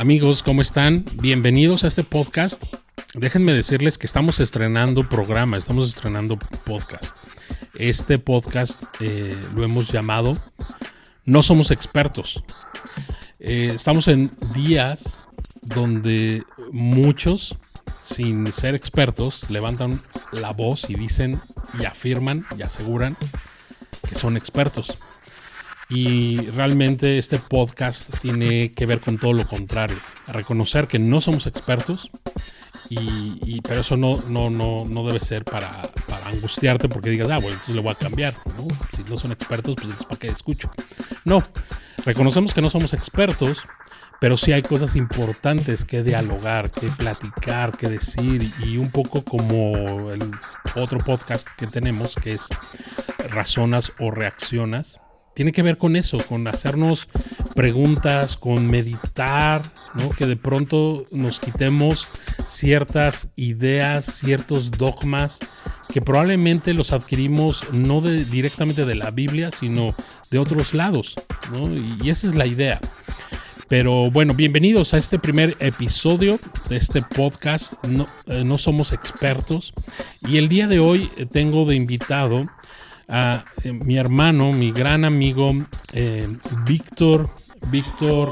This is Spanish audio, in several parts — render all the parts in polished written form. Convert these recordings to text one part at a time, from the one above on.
Amigos, ¿cómo están? Bienvenidos a este podcast. Déjenme decirles que estamos estrenando programa, estamos estrenando podcast. Este podcast lo hemos llamado No Somos Expertos. Estamos en días donde muchos, sin ser expertos, levantan la voz y dicen y afirman y aseguran que son expertos. Y realmente este podcast tiene que ver con todo lo contrario, reconocer que no somos expertos, pero eso no debe ser para angustiarte porque digas, bueno, entonces le voy a cambiar, ¿no? Si no son expertos, pues entonces ¿para qué escucho? No, reconocemos que no somos expertos, pero sí hay cosas importantes que dialogar, que platicar, que decir, y un poco como el otro podcast que tenemos, que es Razonas o Reaccionas. Tiene que ver con eso, con hacernos preguntas, con meditar, ¿no? Que de pronto nos quitemos ciertas ideas, ciertos dogmas que probablemente los adquirimos no directamente de la Biblia, sino de otros lados, ¿no? Y esa es la idea. Pero bueno, bienvenidos a este primer episodio de este podcast. No somos expertos. Y el día de hoy tengo de invitado a mi hermano, mi gran amigo, Víctor,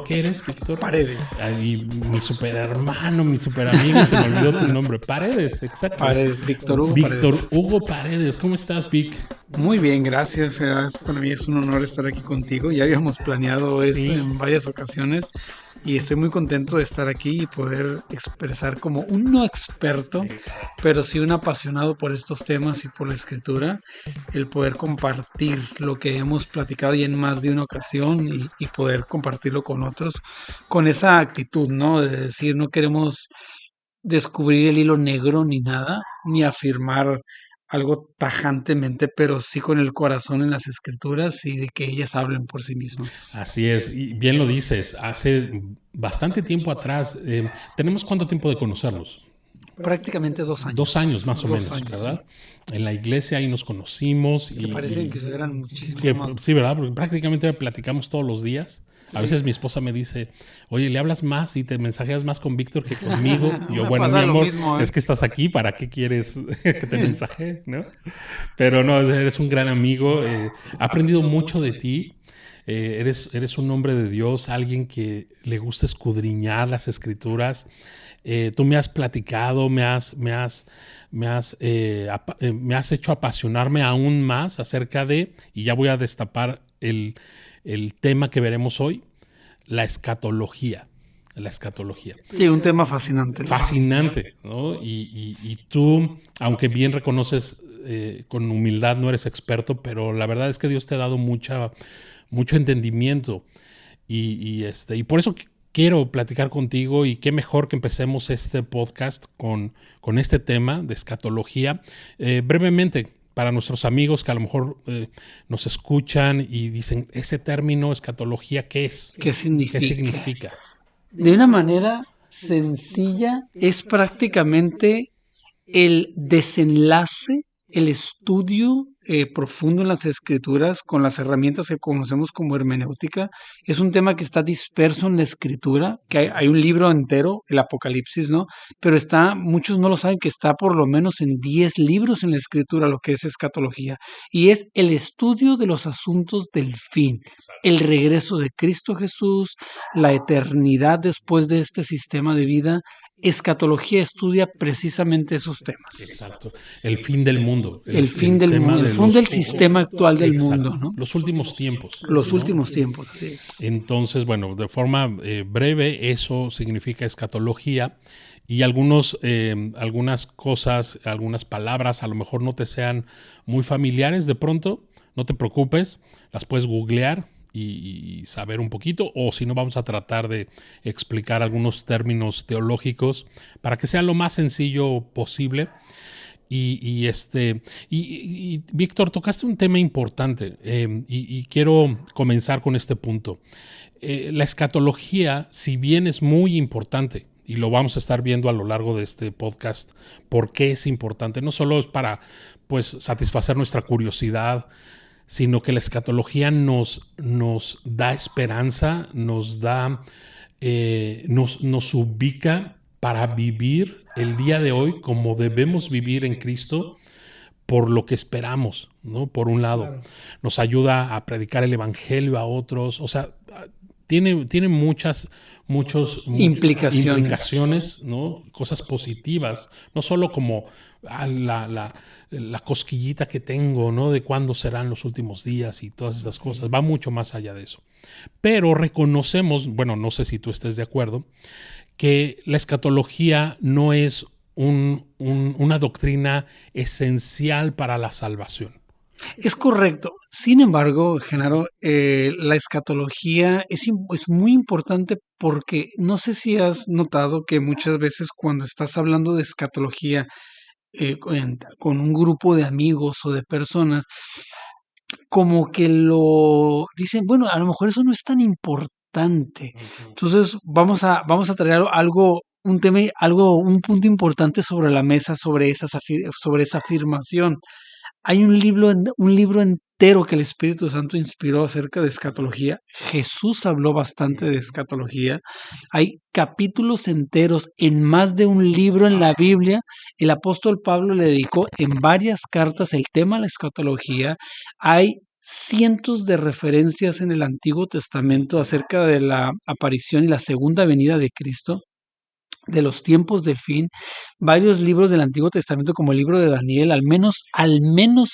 ¿qué eres, Víctor? Paredes. Y mi super hermano, mi super amigo, se me olvidó tu nombre. Paredes, exacto. Paredes, Víctor Hugo Paredes. ¿Cómo estás, Vic? Muy bien, gracias. Para mí es un honor estar aquí contigo. Ya habíamos planeado esto en varias ocasiones y estoy muy contento de estar aquí y poder expresar como un no experto, pero sí un apasionado por estos temas y por la escritura, el poder compartir lo que hemos platicado ya en más de una ocasión y poder compartirlo con otros con esa actitud, ¿no? De decir, no queremos descubrir el hilo negro ni nada, ni afirmar algo tajantemente, pero sí con el corazón en las escrituras y de que ellas hablen por sí mismas. Así es, y bien lo dices, hace bastante tiempo atrás, ¿tenemos cuánto tiempo de conocernos? Prácticamente 2 años. 2 años más o menos, ¿verdad? Sí. En la iglesia ahí nos conocimos. Que parecen que eran muchísimos más. Sí, ¿verdad? Porque prácticamente platicamos todos los días. A veces mi esposa me dice, oye, le hablas más y te mensajeas más con Víctor que conmigo. Y yo, bueno, mi amor, mismo, es que estás aquí, ¿para qué quieres que te mensaje? ¿No? Pero no, eres un gran amigo. He aprendido mucho de ti. Eres un hombre de Dios, alguien que le gusta escudriñar las escrituras. Tú me has platicado, me has hecho apasionarme aún más acerca de, y ya voy a destapar el tema que veremos hoy, la escatología. Sí, un tema fascinante. Fascinante, ¿no? Y tú, aunque bien reconoces con humildad, no eres experto, pero la verdad es que Dios te ha dado mucho entendimiento. Y por eso quiero platicar contigo, y qué mejor que empecemos este podcast con este tema de escatología. Brevemente, para nuestros amigos que a lo mejor nos escuchan y dicen, ese término escatología, ¿qué es? ¿Qué significa? ¿Qué De una manera sencilla, es prácticamente el desenlace, el estudio profundo en las escrituras con las herramientas que conocemos como hermenéutica. Es un tema que está disperso en la escritura, que hay un libro entero, el Apocalipsis, ¿no? Pero muchos no lo saben, que está por lo menos en 10 libros en la escritura lo que es escatología, y es el estudio de los asuntos del fin, el regreso de Cristo Jesús, la eternidad después de este sistema de vida. Escatología estudia precisamente esos temas. Exacto. El fin del mundo. El fin del mundo. El fin del sistema actual del mundo, ¿no? Los últimos tiempos. Los últimos tiempos, así es. Entonces, bueno, de forma breve, eso significa escatología. Y algunas cosas, algunas palabras a lo mejor no te sean muy familiares de pronto. No te preocupes, las puedes googlear y saber un poquito, o si no, vamos a tratar de explicar algunos términos teológicos para que sea lo más sencillo posible. Y Víctor, tocaste un tema importante y quiero comenzar con este punto. La escatología, si bien es muy importante, y lo vamos a estar viendo a lo largo de este podcast, por qué es importante, no solo es para satisfacer nuestra curiosidad, sino que la escatología nos da esperanza, nos da nos ubica para vivir el día de hoy como debemos vivir en Cristo por lo que esperamos, ¿no? Por un lado, claro, nos ayuda a predicar el evangelio a otros, o sea, tiene muchas implicaciones, ¿no? Cosas positivas, no solo como la cosquillita que tengo, ¿no? De cuándo serán los últimos días y todas estas cosas, va mucho más allá de eso. Pero reconocemos, bueno, no sé si tú estés de acuerdo, que la escatología no es una doctrina esencial para la salvación. Es correcto. Sin embargo, Genaro, la escatología es muy importante porque no sé si has notado que muchas veces cuando estás hablando de escatología con un grupo de amigos o de personas, como que lo dicen, bueno, a lo mejor eso no es tan importante. Entonces, vamos a traer un punto importante sobre la mesa sobre esa afirmación. Hay un libro entero que el Espíritu Santo inspiró acerca de escatología. Jesús habló bastante de escatología. Hay capítulos enteros en más de un libro en la Biblia. El apóstol Pablo le dedicó en varias cartas el tema de la escatología. Hay cientos de referencias en el Antiguo Testamento acerca de la aparición y la segunda venida de Cristo, de los tiempos del fin. Varios libros del Antiguo Testamento, como el libro de Daniel, al menos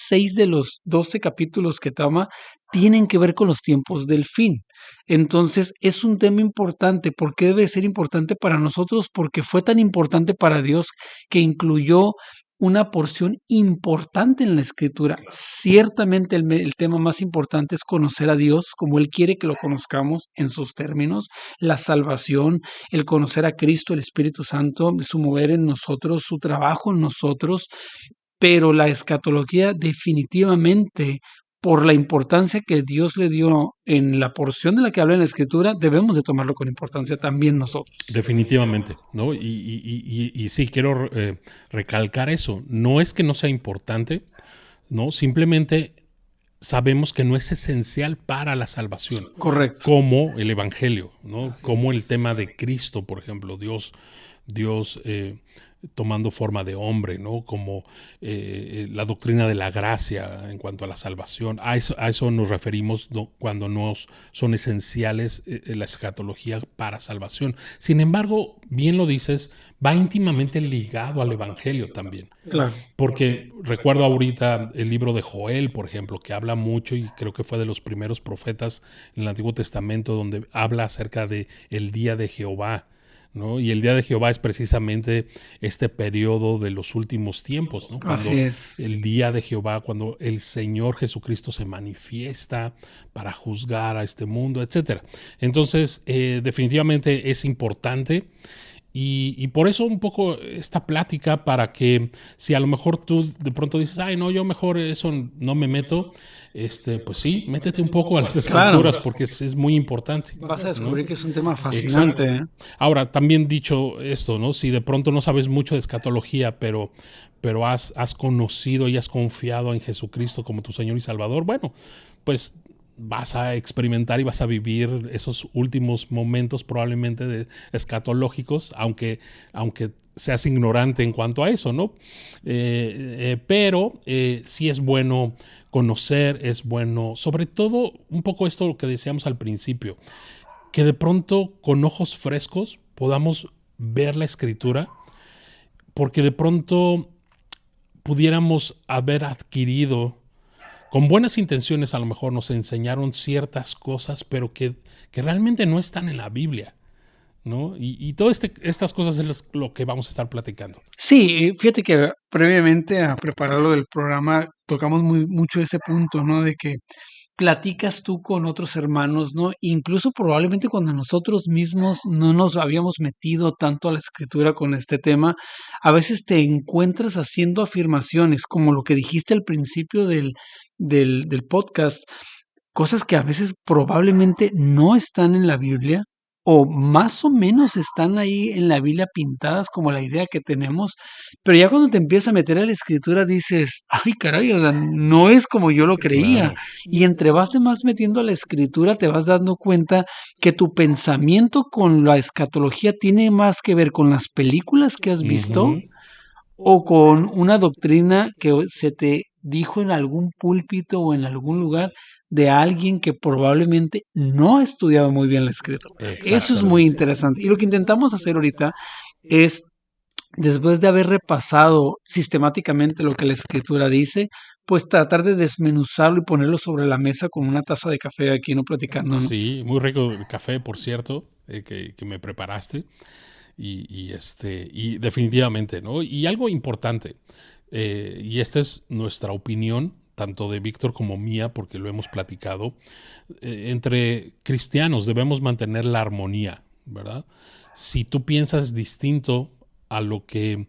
6 de los 12 capítulos que toma tienen que ver con los tiempos del fin. Entonces es un tema importante. ¿Por qué debe ser importante para nosotros? Porque fue tan importante para Dios que incluyó una porción importante en la Escritura. Ciertamente el tema más importante es conocer a Dios como Él quiere que lo conozcamos en sus términos, la salvación, el conocer a Cristo, el Espíritu Santo, su mover en nosotros, su trabajo en nosotros, pero la escatología definitivamente, por la importancia que Dios le dio en la porción de la que habla en la Escritura, debemos de tomarlo con importancia también nosotros. Definitivamente, ¿no? Y sí, quiero recalcar eso. No es que no sea importante, ¿no? Simplemente sabemos que no es esencial para la salvación. Correcto. Como el evangelio, ¿no? Como el tema de Cristo, por ejemplo, Dios tomando forma de hombre, ¿no? Como la doctrina de la gracia en cuanto a la salvación. A eso nos referimos cuando nos son esenciales la escatología para salvación. Sin embargo, bien lo dices, va íntimamente ligado al evangelio también. Claro. Porque recuerdo ahorita el libro de Joel, por ejemplo, que habla mucho y creo que fue de los primeros profetas en el Antiguo Testamento donde habla acerca de el día de Jehová, ¿no? Y el día de Jehová es precisamente este periodo de los últimos tiempos, ¿no? Cuando así es. El día de Jehová, cuando el Señor Jesucristo se manifiesta para juzgar a este mundo, etcétera. Entonces, definitivamente es importante. Y por eso un poco esta plática para que si a lo mejor tú de pronto dices, ay, no, yo mejor eso no me meto, pues sí, métete un poco a las escrituras, claro, porque es muy importante. Vas a descubrir, ¿no?, que es un tema fascinante. Exacto. Ahora, también dicho esto, ¿no? Si de pronto no sabes mucho de escatología, pero has conocido y has confiado en Jesucristo como tu Señor y Salvador, bueno, pues vas a experimentar y vas a vivir esos últimos momentos probablemente escatológicos, aunque seas ignorante en cuanto a eso, ¿no? Pero sí es bueno conocer, es bueno, sobre todo un poco esto que decíamos al principio, que de pronto con ojos frescos podamos ver la Escritura, porque de pronto pudiéramos haber adquirido con buenas intenciones, a lo mejor nos enseñaron ciertas cosas, pero que realmente no están en la Biblia, ¿no? Y todas estas cosas es lo que vamos a estar platicando. Sí, fíjate que previamente a prepararlo del programa tocamos mucho ese punto, ¿no? De que platicas tú con otros hermanos, ¿no? Incluso probablemente cuando nosotros mismos no nos habíamos metido tanto a la escritura con este tema, a veces te encuentras haciendo afirmaciones como lo que dijiste al principio del podcast, cosas que a veces probablemente no están en la Biblia o más o menos están ahí en la Biblia pintadas como la idea que tenemos, pero ya cuando te empiezas a meter a la escritura dices, ay caray, o sea, no es como yo lo creía. Claro. Y entre vas te más metiendo a la escritura, te vas dando cuenta que tu pensamiento con la escatología tiene más que ver con las películas que has visto Ujú. o con una doctrina que se te dijo en algún púlpito o en algún lugar de alguien que probablemente no ha estudiado muy bien la escritura. Eso es muy Exactamente. interesante. Y lo que intentamos hacer ahorita es, después de haber repasado sistemáticamente lo que la escritura dice, pues tratar de desmenuzarlo y ponerlo sobre la mesa con una taza de café aquí, no platicando, ¿no? Sí, muy rico el café, por cierto, que me preparaste. Y definitivamente, ¿no? Y algo importante, y esta es nuestra opinión, tanto de Víctor como mía, porque lo hemos platicado, entre cristianos debemos mantener la armonía, ¿verdad? Si tú piensas distinto a lo que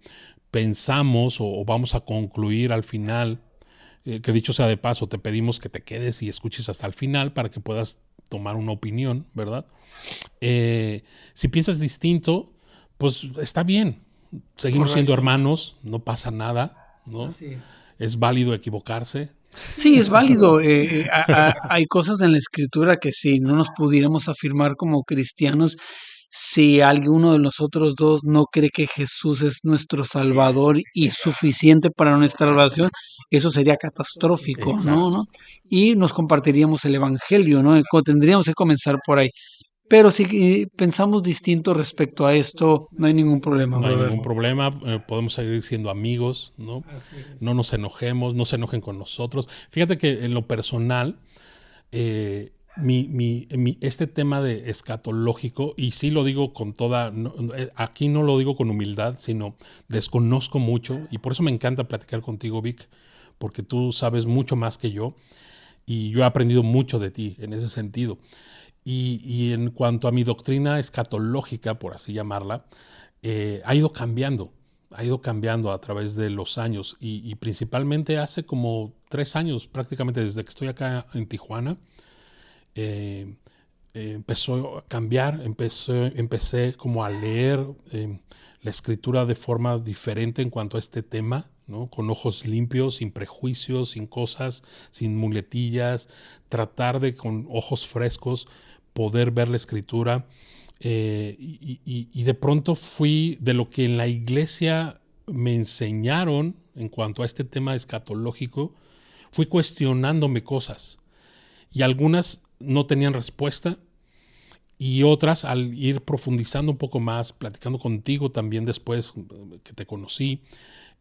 pensamos o vamos a concluir al final, que dicho sea de paso, te pedimos que te quedes y escuches hasta el final para que puedas tomar una opinión, ¿verdad? Si piensas distinto, pues está bien. Seguimos siendo Correcto. hermanos, no pasa nada, ¿no? Así es. Es válido equivocarse. Sí, es válido. Hay cosas en la escritura que si no nos pudiéramos afirmar como cristianos, si alguno de nosotros dos no cree que Jesús es nuestro Salvador y suficiente para nuestra salvación, eso sería catastrófico, ¿no? Exacto. ¿No? Y nos compartiríamos el Evangelio, ¿no? Tendríamos que comenzar por ahí. Pero si pensamos distinto respecto a esto, no hay ningún problema, No hay brother. ningún problema, podemos seguir siendo amigos, ¿no? No nos enojemos, no se enojen con nosotros. Fíjate que en lo personal, este tema de escatológico, y sí lo digo con toda, aquí no lo digo con humildad, sino desconozco mucho, y por eso me encanta platicar contigo, Vic, porque tú sabes mucho más que yo, y yo he aprendido mucho de ti en ese sentido. Y en cuanto a mi doctrina escatológica, por así llamarla, ha ido cambiando a través de los años y principalmente hace como 3 años, prácticamente desde que estoy acá en Tijuana, eh, empezó a cambiar, empecé como a leer la escritura de forma diferente en cuanto a este tema, ¿no? Con ojos limpios, sin prejuicios, sin cosas, sin muletillas, tratar de con ojos frescos poder ver la escritura. Y de pronto fui de lo que en la iglesia me enseñaron en cuanto a este tema escatológico, fui cuestionándome cosas y algunas no tenían respuesta y otras al ir profundizando un poco más, platicando contigo también después que te conocí,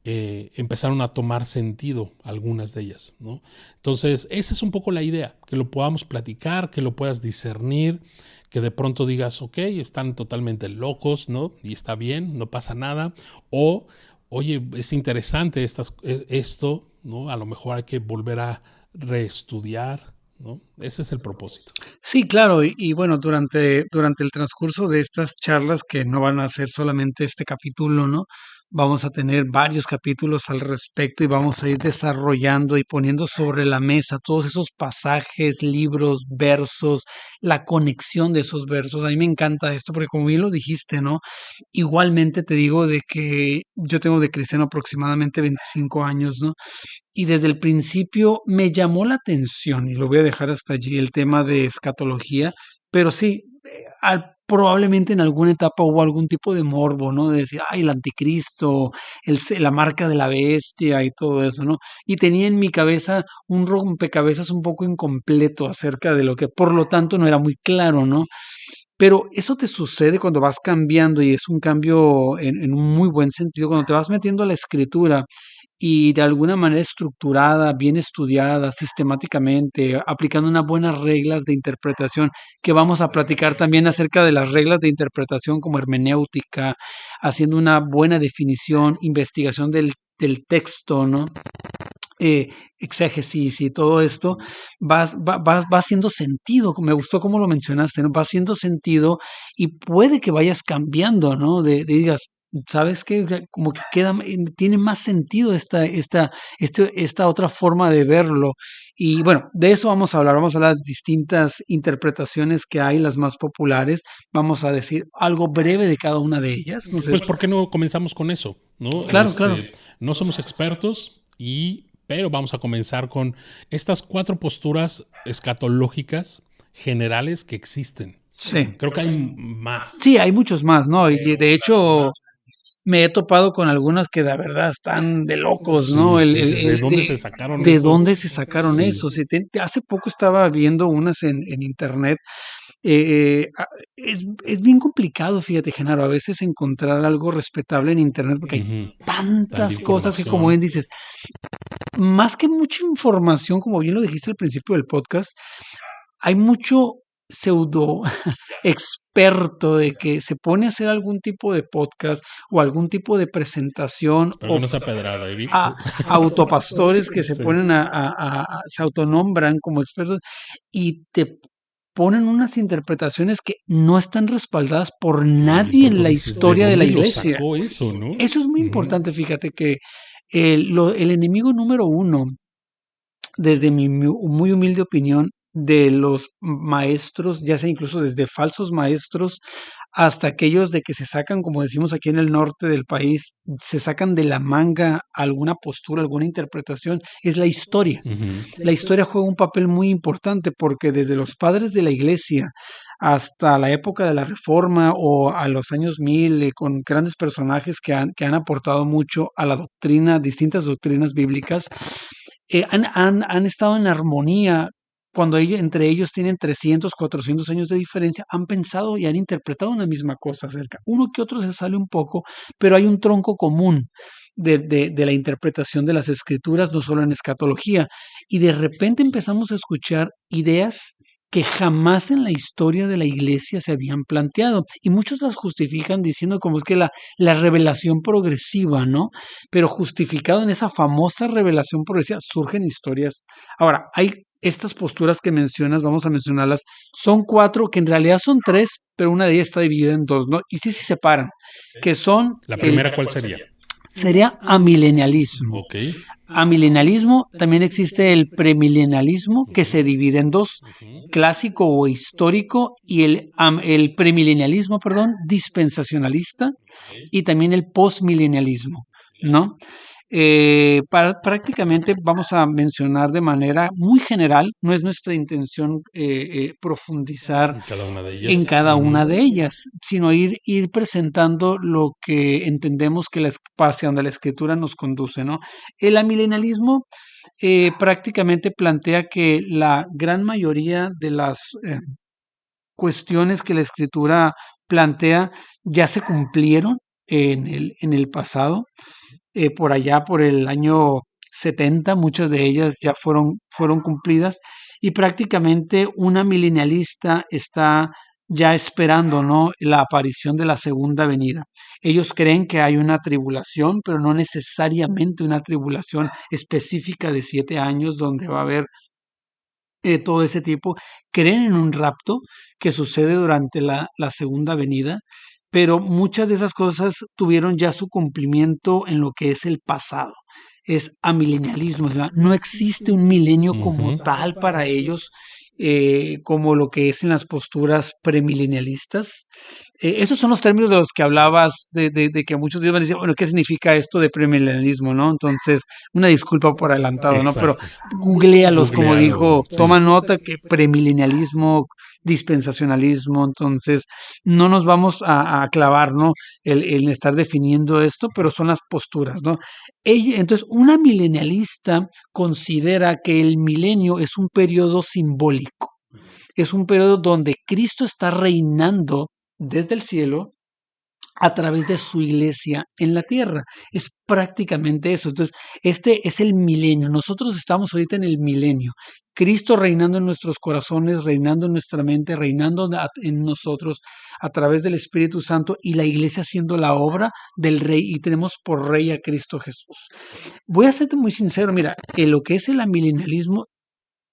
empezaron a tomar sentido algunas de ellas, ¿no? Entonces, esa es un poco la idea, que lo podamos platicar, que lo puedas discernir, que de pronto digas, ok, están totalmente locos, ¿no? Y está bien, no pasa nada. O, oye, es interesante esto, ¿no? A lo mejor hay que volver a reestudiar, ¿no? Ese es el propósito. Sí, claro, y bueno, durante el transcurso de estas charlas, que no van a ser solamente este capítulo, ¿no? Vamos a tener varios capítulos al respecto y vamos a ir desarrollando y poniendo sobre la mesa todos esos pasajes, libros, versos, la conexión de esos versos. A mí me encanta esto porque como bien lo dijiste, ¿no? Igualmente te digo de que yo tengo de cristiano aproximadamente 25 años, ¿no? Y desde el principio me llamó la atención, y lo voy a dejar hasta allí, el tema de escatología, pero sí, probablemente en alguna etapa hubo algún tipo de morbo, ¿no? De decir, ay, el anticristo, la marca de la bestia y todo eso, ¿no? Y tenía en mi cabeza un rompecabezas un poco incompleto acerca de lo que, por lo tanto, no era muy claro, ¿no? Pero eso te sucede cuando vas cambiando y es un cambio en un muy buen sentido, cuando te vas metiendo a la escritura y de alguna manera estructurada, bien estudiada, sistemáticamente, aplicando unas buenas reglas de interpretación, que vamos a platicar también acerca de las reglas de interpretación como hermenéutica, haciendo una buena definición, investigación del texto, ¿no? Exégesis y todo esto, va haciendo sentido. Me gustó cómo lo mencionaste, ¿no? Va haciendo sentido y puede que vayas cambiando, ¿no? Digas, ¿sabes qué? O sea, como que tiene más sentido esta otra forma de verlo. Y bueno, de eso vamos a hablar de distintas interpretaciones que hay, las más populares. Vamos a decir algo breve de cada una de ellas. No sé. Pues, ¿por qué no comenzamos con eso? ¿No? Claro, claro. No somos expertos, pero vamos a comenzar con estas 4 posturas escatológicas generales que existen. Sí. Creo que hay más. Sí, hay muchos más, ¿no? Y de hecho, me he topado con algunas que de verdad están de locos, ¿no? Sí, que dices, ¿de dónde se sacaron ¿De eso? dónde se sacaron Sí. eso? Hace poco estaba viendo unas en internet. Es bien complicado, fíjate, Genaro, a veces encontrar algo respetable en internet porque hay Ujú. Tanta tantas cosas que, como información. bien dices, más que mucha información, como bien lo dijiste al principio del podcast, hay mucho pseudo experto de que se pone a hacer algún tipo de podcast o algún tipo de presentación Espero que o no sea pedrada, Vic. a autopastores que se Sí. ponen se autonombran como expertos y te ponen unas interpretaciones que no están respaldadas por Que de nadie en pronto la dices, ¿de historia de la dónde lo iglesia. sacó eso, no? Eso es muy Ujú. importante, fíjate que el enemigo número uno, desde mi muy humilde opinión, de los maestros, ya sea incluso desde falsos maestros hasta aquellos de que se sacan, como decimos aquí en el norte del país, se sacan de la manga alguna postura, alguna interpretación, es la historia. Ujú. La historia juega un papel muy importante porque desde los padres de la iglesia hasta la época de la Reforma o a los años 1000, con grandes personajes que han aportado mucho a la doctrina, distintas doctrinas bíblicas, han estado en armonía. Cuando entre ellos tienen 300, 400 años de diferencia, han pensado y han interpretado una misma cosa acerca. Uno que otro se sale un poco, pero hay un tronco común de la interpretación de las escrituras, no solo en escatología. Y de repente empezamos a escuchar ideas que jamás en la historia de la iglesia se habían planteado. Y muchos las justifican diciendo como es que la revelación progresiva, ¿no? Pero justificado en esa famosa revelación progresiva surgen historias. Ahora, hay estas posturas que mencionas, vamos a mencionarlas, son 4, que en realidad son 3, pero una de ellas está dividida en 2, ¿no? Y sí se separan, que son ¿La primera cuál sería? sería amilenialismo. Ok. Amilenialismo, también existe el premilenialismo, que se divide en 2, Ujú. clásico o histórico, y el premilenialismo, perdón, dispensacionalista, y también el postmilenialismo, ¿no? Prácticamente vamos a mencionar de manera muy general, no es nuestra intención profundizar En cada una de ellas. en cada una Ujú. de ellas, sino ir presentando lo que entendemos que hacia donde la escritura nos conduce, ¿no? El amilenialismo prácticamente plantea que la gran mayoría de las cuestiones que la escritura plantea ya se cumplieron en el pasado. Por allá, por el año 70, muchas de ellas ya fueron cumplidas y prácticamente una milenialista está ya esperando, ¿no?, la aparición de la segunda venida. Ellos creen que hay una tribulación, pero no necesariamente una tribulación específica de 7 años donde va a haber todo ese tipo. Creen en un rapto que sucede durante la segunda venida, pero muchas de esas cosas tuvieron ya su cumplimiento en lo que es el pasado. Es amilenialismo, o sea, no existe un milenio como Ujú. tal para ellos, como lo que es en las posturas premilenialistas. Esos son los términos de los que hablabas, de que muchos días van a decir, bueno, ¿qué significa esto de premilenialismo, no? Entonces, una disculpa por adelantado, ¿no? Pero Exacto. googlealos, como Googlealo, dijo, sí. toma nota que premilenialismo, dispensacionalismo, entonces no nos vamos a clavar, ¿no? El estar definiendo esto, pero son las posturas, ¿no? Entonces, una milenialista considera que el milenio es un periodo simbólico, es un periodo donde Cristo está reinando desde el cielo a través de su iglesia en la tierra. Es prácticamente eso. Entonces, este es el milenio. Nosotros estamos ahorita en el milenio. Cristo reinando en nuestros corazones, reinando en nuestra mente, reinando en nosotros a través del Espíritu Santo y la iglesia haciendo la obra del Rey y tenemos por Rey a Cristo Jesús. Voy a serte muy sincero, mira, en lo que es el amilenialismo,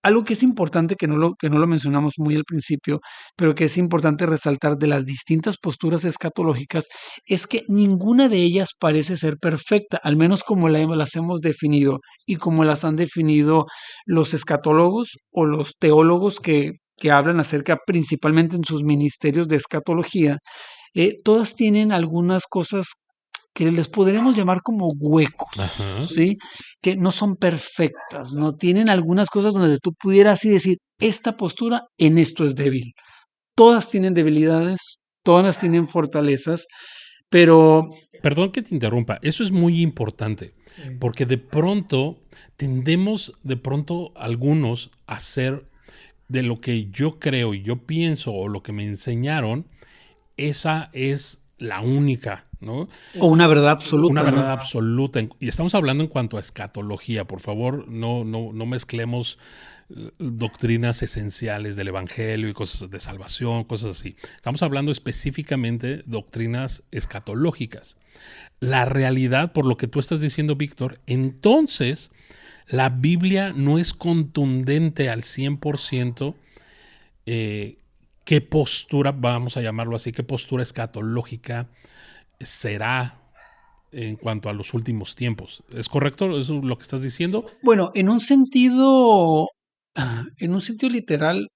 algo que es importante, que no lo mencionamos muy al principio, pero que es importante resaltar de las distintas posturas escatológicas, es que ninguna de ellas parece ser perfecta, al menos como las hemos definido y como las han definido los escatólogos o los teólogos que hablan acerca principalmente en sus ministerios de escatología. Todas tienen algunas cosas que les podremos llamar como huecos, Ajá. ¿sí? Que no son perfectas, ¿no? Tienen algunas cosas donde tú pudieras así decir, esta postura en esto es débil. Todas tienen debilidades, todas tienen fortalezas, pero Perdón que te interrumpa, eso es muy importante, porque de pronto tendemos, de pronto algunos a hacer de lo que yo creo y yo pienso o lo que me enseñaron, esa es la única, ¿no? o una verdad Una absoluta, verdad ¿no? absoluta. Y estamos hablando en cuanto a escatología. Por favor, no mezclemos doctrinas esenciales del evangelio y cosas de salvación, cosas así. Estamos hablando específicamente de doctrinas escatológicas. La realidad, por lo que tú estás diciendo, Víctor, entonces la Biblia no es contundente al 100%. ¿Qué postura, vamos a llamarlo así, qué postura escatológica será en cuanto a los últimos tiempos? ¿Es correcto eso lo que estás diciendo? Bueno, en un sentido literal,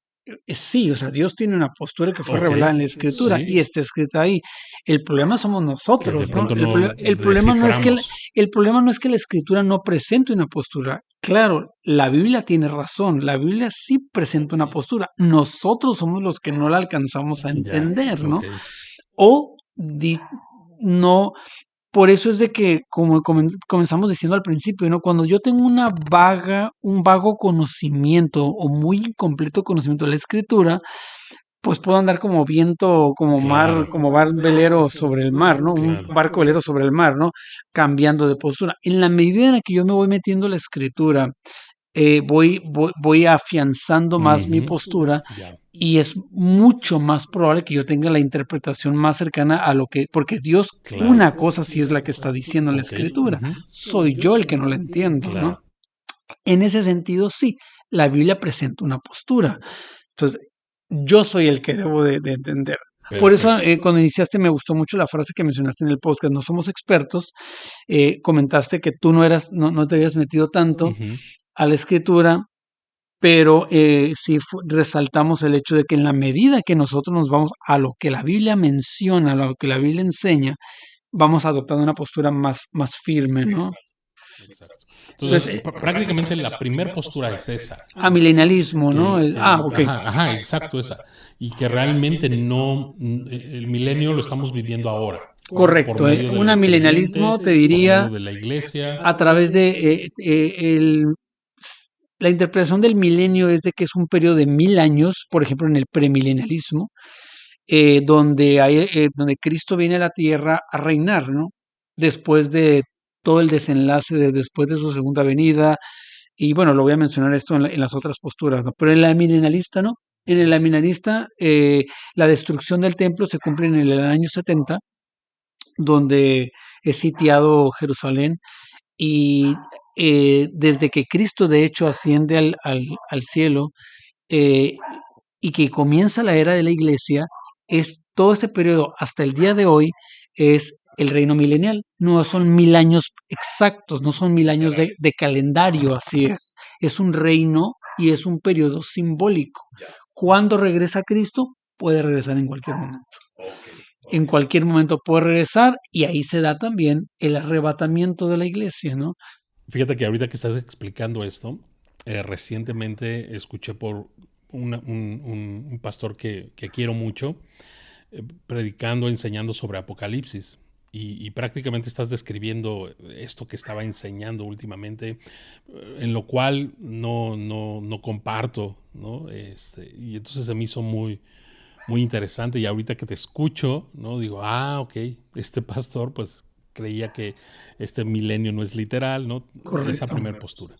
sí, o sea, Dios tiene una postura que fue Ok, revelada en la Escritura sí, y está escrita ahí. El problema somos que de nosotros, ¿no? pronto no El problema no es que desciframos. el problema no es que la Escritura no presente una postura. Claro, la Biblia tiene razón, la Biblia sí presenta una postura. Nosotros somos los que no la alcanzamos a Ya, entender, ¿no? ok. O no, por eso es de que, como comenzamos diciendo al principio, ¿no? Cuando yo tengo un vago conocimiento o muy incompleto conocimiento de la escritura, pues puedo andar como viento, Claro, como bar velero sobre el mar, ¿no? Un claro. barco velero sobre el mar, ¿no? Cambiando de postura. En la medida en la que yo me voy metiendo en la escritura, voy afianzando más mi Ujú, postura ya, y es mucho más probable que yo tenga la interpretación más cercana a lo que, porque Dios, claro. una cosa sí es la que está diciendo en la Ok, escritura, ujú, soy yo el que no la entiendo, ¿no? claro. En ese sentido, sí, la Biblia presenta una postura. Entonces, yo soy el que debo de entender. Por eso, Perfecto. cuando iniciaste, me gustó mucho la frase que mencionaste en el podcast, no somos expertos. Comentaste que tú no te habías metido tanto Ujú, a la escritura, pero sí resaltamos el hecho de que en la medida que nosotros nos vamos a lo que la Biblia menciona, a lo que la Biblia enseña, vamos adoptando una postura más firme, ¿no? exacto. Entonces, Entonces, prácticamente la primer postura es esa. amilenialismo, ¿no? Ok, Ajá, ajá, exacto, esa. Y que realmente no, el milenio lo estamos viviendo ahora, por correcto. medio Un del amilenialismo creyente, te por medio diría de la iglesia. a través de la interpretación del milenio es de que es un periodo de 1000 años, por ejemplo, en el premilenialismo, donde Cristo viene a la tierra a reinar, ¿no? Después de todo el desenlace después de su segunda venida, y bueno, lo voy a mencionar esto en las otras posturas, ¿no? Pero en la milenarista, ¿no? En el milenarista, la destrucción del templo se cumple en el año 70, donde es sitiado Jerusalén, y desde que Cristo de hecho asciende al cielo, eh, y que comienza la era de la iglesia, es todo este periodo hasta el día de hoy es el reino milenial. No son 1000 años exactos, no son 1000 años de calendario, así es. Es un reino y es un periodo simbólico. Cuando regresa Cristo, puede regresar en cualquier momento. En cualquier momento puede regresar y ahí se da también el arrebatamiento de la iglesia, ¿no? Fíjate que ahorita que estás explicando esto, recientemente escuché por un pastor que quiero mucho, predicando, enseñando sobre Apocalipsis. Y prácticamente estás describiendo esto que estaba enseñando últimamente, en lo cual no comparto, ¿no? Y entonces se me hizo muy interesante. Y ahorita que te escucho, ¿no? Digo, ok, este pastor pues creía que este milenio no es literal, ¿no? Esta Correcto. primera postura.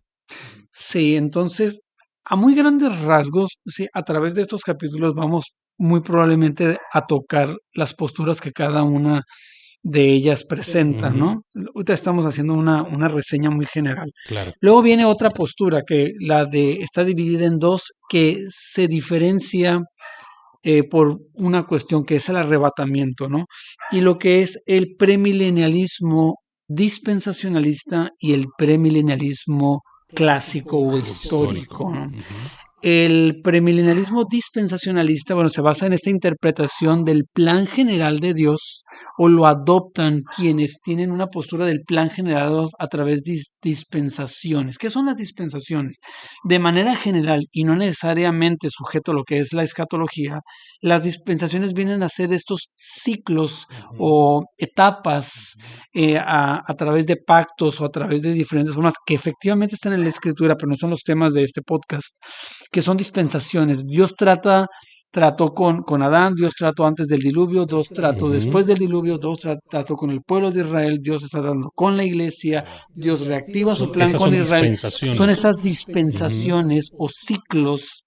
Sí, entonces, a muy grandes rasgos, sí, a través de estos capítulos vamos muy probablemente a tocar las posturas que cada una de ellas presentan, ¿no? Ahorita estamos haciendo una reseña muy general. Claro. Luego viene otra postura, que está dividida en dos, que se diferencia por una cuestión que es el arrebatamiento, ¿no? Y lo que es el premilenialismo dispensacionalista y el premilenialismo clásico o histórico, ¿no? El premilenialismo dispensacionalista, bueno, se basa en esta interpretación del plan general de Dios, o lo adoptan quienes tienen una postura del plan general a través de dispensaciones. ¿Qué son las dispensaciones? De manera general y no necesariamente sujeto a lo que es la escatología, las dispensaciones vienen a ser estos ciclos o etapas a través de pactos o a través de diferentes formas que efectivamente están en la escritura, pero no son los temas de este podcast, que son dispensaciones. Dios trató con Adán, Dios trató antes del diluvio, Dios trató después del diluvio, Dios trató con el pueblo de Israel, Dios está dando con la iglesia, Dios reactiva su plan con Israel. Son estas dispensaciones o ciclos,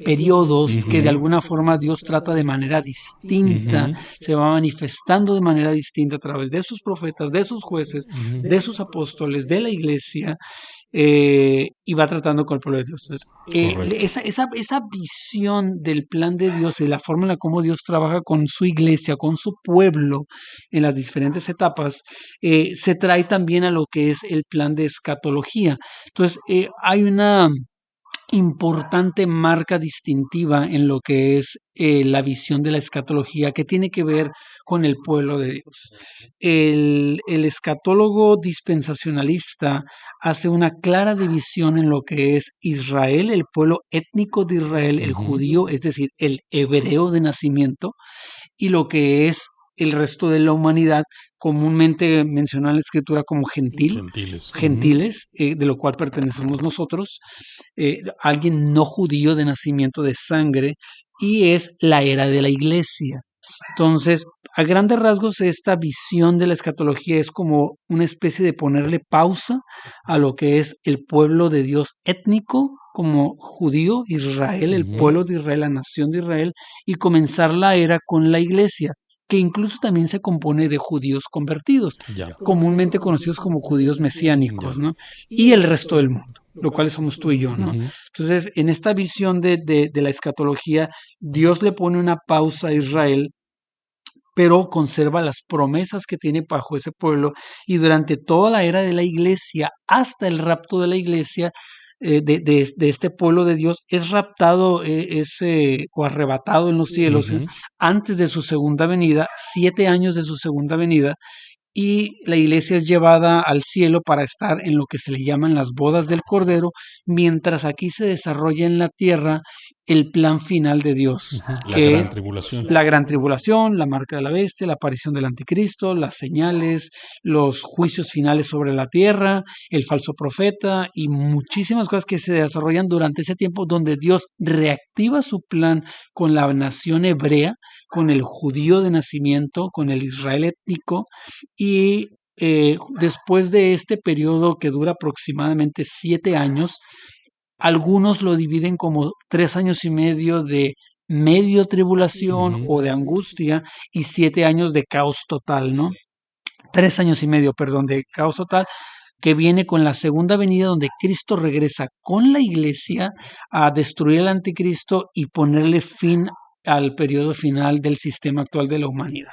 periodos que de alguna forma Dios trata de manera distinta, se va manifestando de manera distinta a través de sus profetas, de sus jueces, de sus apóstoles, de la iglesia, y va tratando con el pueblo de Dios. Esa visión del plan de Dios y la forma en la cómo Dios trabaja con su iglesia, con su pueblo en las diferentes etapas, se trae también a lo que es el plan de escatología. Entonces, hay una importante marca distintiva en lo que es la visión de la escatología, que tiene que ver con el pueblo de Dios. El escatólogo dispensacionalista hace una clara división en lo que es Israel, el pueblo étnico de Israel, el judío, es decir, el hebreo de nacimiento, y lo que es el resto de la humanidad, comúnmente mencionada en la escritura como gentiles, de lo cual pertenecemos nosotros, alguien no judío de nacimiento de sangre, y es la era de la iglesia. Entonces, a grandes rasgos, esta visión de la escatología es como una especie de ponerle pausa a lo que es el pueblo de Dios étnico, como judío, Israel, el pueblo de Israel, la nación de Israel, y comenzar la era con la iglesia, que incluso también se compone de judíos convertidos, comúnmente conocidos como judíos mesiánicos, ¿no? Y el resto del mundo, lo cual somos tú y yo, ¿no? Entonces, en esta visión de la escatología, Dios le pone una pausa a Israel, pero conserva las promesas que tiene bajo ese pueblo, y durante toda la era de la iglesia, hasta el rapto de la iglesia, de este pueblo de Dios, es raptado o arrebatado en los cielos antes de su segunda venida, 7 años de su segunda venida, y la iglesia es llevada al cielo para estar en lo que se le llaman las bodas del Cordero, mientras aquí se desarrolla en la tierra el plan final de Dios, que es la gran tribulación, la marca de la bestia, la aparición del anticristo, las señales, los juicios finales sobre la tierra, el falso profeta y muchísimas cosas que se desarrollan durante ese tiempo, donde Dios reactiva su plan con la nación hebrea, con el judío de nacimiento, con el Israel étnico, y después de este periodo que dura aproximadamente 7 años, algunos lo dividen como 3 años y medio de medio tribulación o de angustia, y 7 años de caos total, ¿no? 3 años y medio, perdón, de caos total, que viene con la segunda venida, donde Cristo regresa con la iglesia a destruir al anticristo y ponerle fin al periodo final del sistema actual de la humanidad.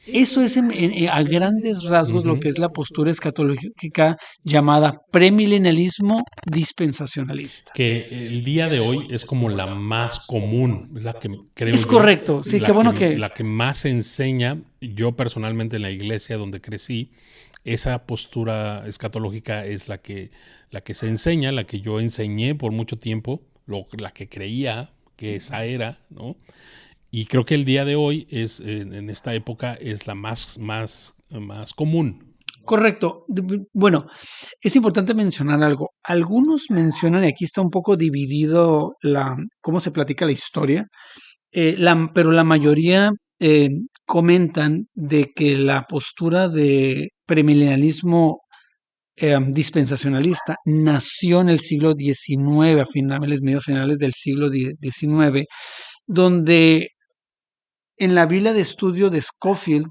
Eso es a grandes rasgos lo que es la postura escatológica llamada premilenialismo dispensacionalista. Que el día de hoy es como la más común, la que creo es correcto, sí, qué bueno que... La que más se enseña, yo personalmente en la iglesia donde crecí, esa postura escatológica es la que se enseña, la que yo enseñé por mucho tiempo, la que creía que esa era, ¿no? Y creo que el día de hoy es, en esta época, es la más común. Correcto. Bueno, es importante mencionar algo. Algunos mencionan, y aquí está un poco dividido cómo se platica la historia, pero la mayoría comentan de que la postura de premilenialismo dispensacionalista nació en el siglo XIX, medios finales del siglo XIX, donde en la Biblia de estudio de Scofield,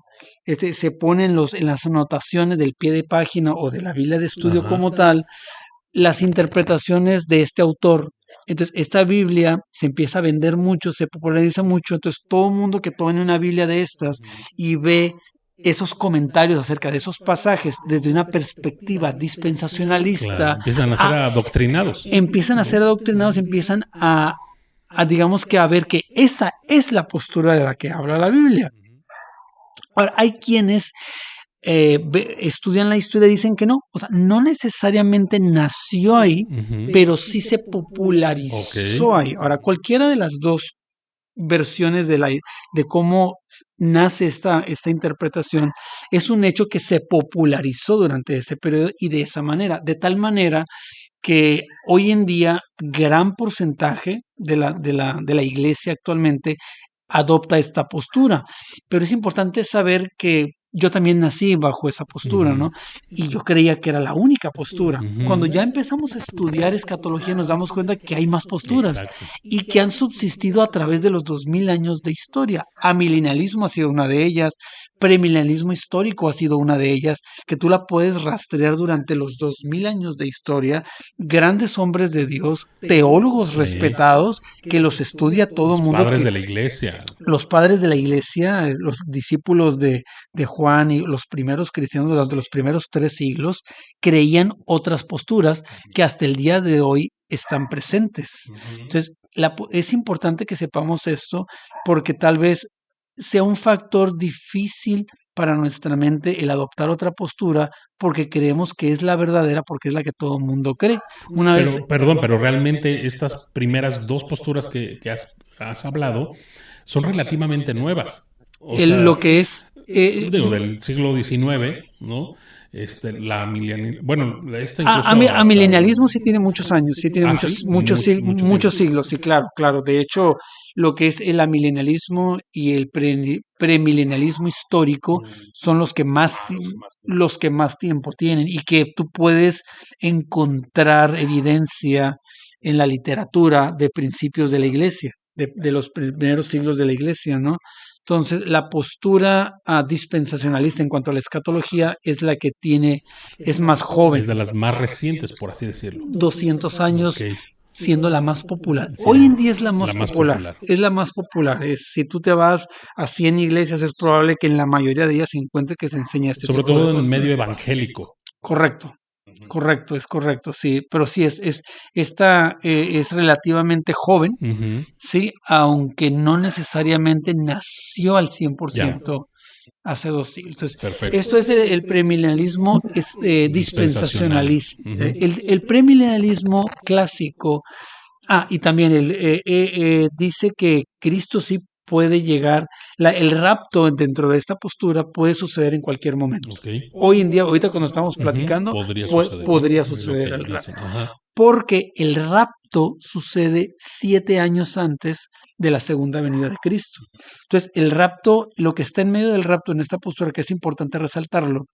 se ponen en las anotaciones del pie de página o de la Biblia de estudio Ajá. como tal, las interpretaciones de este autor. Entonces, esta Biblia se empieza a vender mucho, se populariza mucho, entonces todo el mundo que tome una Biblia de estas y ve esos comentarios acerca de esos pasajes desde una perspectiva Claro, dispensacionalista, empiezan a ser adoctrinados. empiezan a ser adoctrinados, empiezan a digamos que a ver que esa es la postura de la que habla la Biblia. Ahora, hay quienes estudian la historia y dicen que no, o sea, no necesariamente nació ahí, pero sí se popularizó ahí. Ahora, cualquiera de las dos versiones de cómo nace esta interpretación es un hecho que se popularizó durante ese periodo y de esa manera, de tal manera que hoy en día gran porcentaje de la iglesia actualmente adopta esta postura. Pero es importante saber que yo también nací bajo esa postura, ¿no? Y yo creía que era la única postura. Cuando ya empezamos a estudiar escatología nos damos cuenta que hay más posturas. Exacto. Y que han subsistido a través de los 2000 años de historia. Amilenialismo ha sido una de ellas, premilenialismo histórico ha sido una de ellas, que tú la puedes rastrear durante los 2000 años de historia. Grandes hombres de Dios, teólogos respetados, que los estudia todo el mundo. Padres de la iglesia. Los padres de la iglesia, los discípulos de Juan y los primeros cristianos durante los primeros 3 siglos, creían otras posturas que hasta el día de hoy están presentes. Entonces, es importante que sepamos esto porque tal vez sea un factor difícil para nuestra mente el adoptar otra postura porque creemos que es la verdadera, porque es la que todo el mundo cree. Pero realmente estas primeras dos posturas que has hablado son relativamente nuevas. O sea, lo que es del siglo XIX, ¿no? Amilenialismo sí tiene muchos años, sí tiene muchos siglos, sí, claro. De hecho, lo que es el amilenialismo y el premilenialismo histórico son los que más tiempo tienen y que tú puedes encontrar evidencia en la literatura de principios de la iglesia, de los primeros siglos de la iglesia, ¿no? Entonces, la postura dispensacionalista en cuanto a la escatología es la que es más joven. Es de las más recientes, por así decirlo. 200 años siendo la más popular. Sí, hoy en día es la más popular. Es la más popular. Si tú te vas a 100 iglesias, es probable que en la mayoría de ellas se encuentre que se enseña este sobre todo en el medio evangélico. Correcto. Correcto, es correcto, sí, pero sí esta es relativamente joven, sí, aunque no necesariamente nació al 100% hace 2 siglos. Entonces, perfecto. Esto es el premilenialismo dispensacionalista. El premilenialismo clásico, y también dice que Cristo sí puede llegar, el rapto dentro de esta postura puede suceder en cualquier momento. Hoy en día, ahorita cuando estamos platicando, podría suceder el rapto. Porque el rapto sucede 7 años antes de la segunda venida de Cristo. Entonces, el rapto, lo que está en medio del rapto en esta postura, que es importante resaltarlo,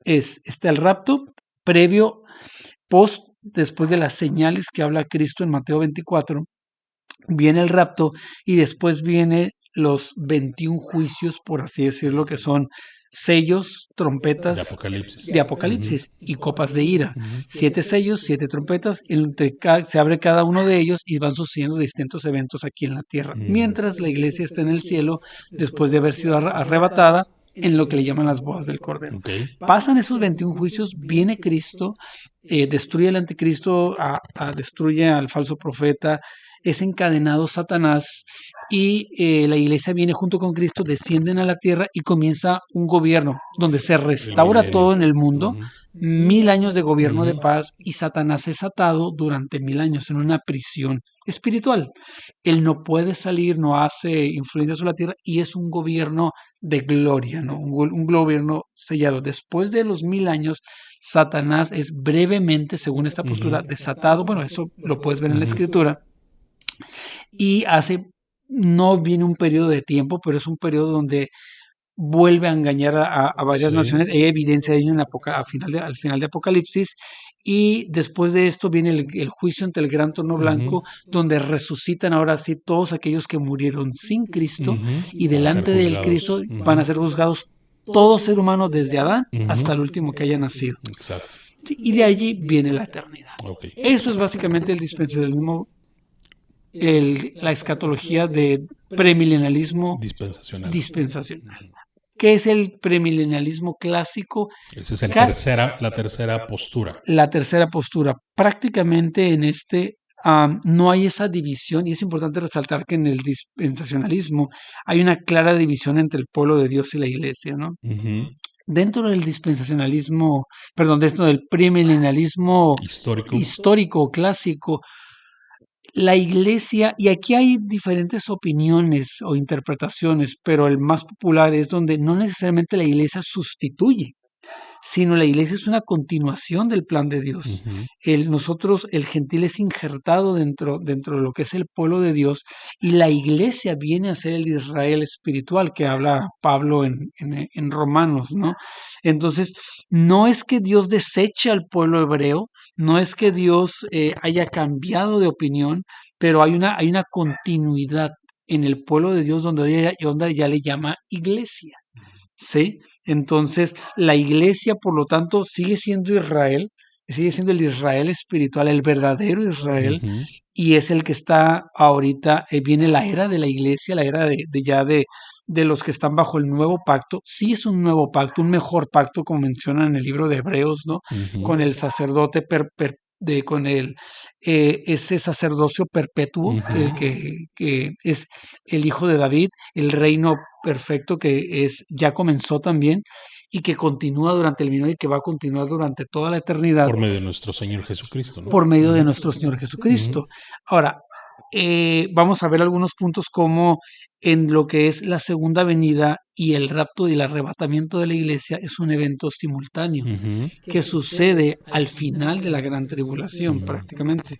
está el rapto previo, después de las señales que habla Cristo en Mateo 24, viene el rapto y después viene los 21 juicios, por así decirlo, que son sellos, trompetas de Apocalipsis y copas de ira. 7 sellos, 7 trompetas, se abre cada uno de ellos y van sucediendo distintos eventos aquí en la tierra. Mientras la iglesia está en el cielo, después de haber sido arrebatada, en lo que le llaman las bodas del Cordero. Pasan esos 21 juicios, viene Cristo, destruye al anticristo, destruye al falso profeta, es encadenado Satanás y la iglesia viene junto con Cristo, descienden a la tierra y comienza un gobierno donde se restaura todo en el mundo, 1000 años de gobierno de paz y Satanás es atado durante 1000 años en una prisión espiritual. Él no puede salir, no hace influencia sobre la tierra y es un gobierno de gloria, ¿no? Un gobierno sellado. Después de los 1000 años, Satanás es brevemente, según esta postura, desatado. Bueno, eso lo puedes ver en la escritura. Y no viene un periodo de tiempo, pero es un periodo donde vuelve a engañar a varias naciones. Hay evidencia de ello al final de Apocalipsis y después de esto viene el juicio ante el gran trono blanco, donde resucitan ahora sí todos aquellos que murieron sin Cristo, y delante del Cristo van a ser juzgados todo ser humano desde Adán hasta el último que haya nacido. Exacto. Sí, y de allí viene la eternidad. Okay. Eso es básicamente el dispensacionalismo, la escatología de premilenialismo dispensacional. ¿Qué es el premilenialismo clásico? Esa es la tercera postura. La tercera postura. Prácticamente en no hay esa división, y es importante resaltar que en el dispensacionalismo hay una clara división entre el pueblo de Dios y la iglesia, ¿no? Dentro del dispensacionalismo, dentro del premilenialismo histórico clásico, la iglesia, y aquí hay diferentes opiniones o interpretaciones, pero el más popular es donde no necesariamente la iglesia sustituye, sino la iglesia es una continuación del plan de Dios. El gentil es injertado dentro de lo que es el pueblo de Dios, y la iglesia viene a ser el Israel espiritual que habla Pablo en Romanos, ¿no? Entonces, no es que Dios deseche al pueblo hebreo, no es que Dios haya cambiado de opinión, pero hay una continuidad en el pueblo de Dios donde ya le llama iglesia, ¿sí? Entonces, la iglesia, por lo tanto, sigue siendo Israel, sigue siendo el Israel espiritual, el verdadero Israel, y es el que está ahorita, viene la era de la iglesia, la era de los que están bajo el nuevo pacto. Sí es un nuevo pacto, un mejor pacto, como menciona en el libro de Hebreos, ¿no? Con el sacerdote ese sacerdocio perpetuo, que es el hijo de David, el reino perfecto que ya comenzó también y que continúa durante el milenio y que va a continuar durante toda la eternidad. Por medio de nuestro Señor Jesucristo, ¿no? Por medio de nuestro Señor Jesucristo. Ahora, vamos a ver algunos puntos como en lo que es la segunda venida y el rapto y el arrebatamiento de la iglesia es un evento simultáneo que sucede al final de la gran tribulación prácticamente.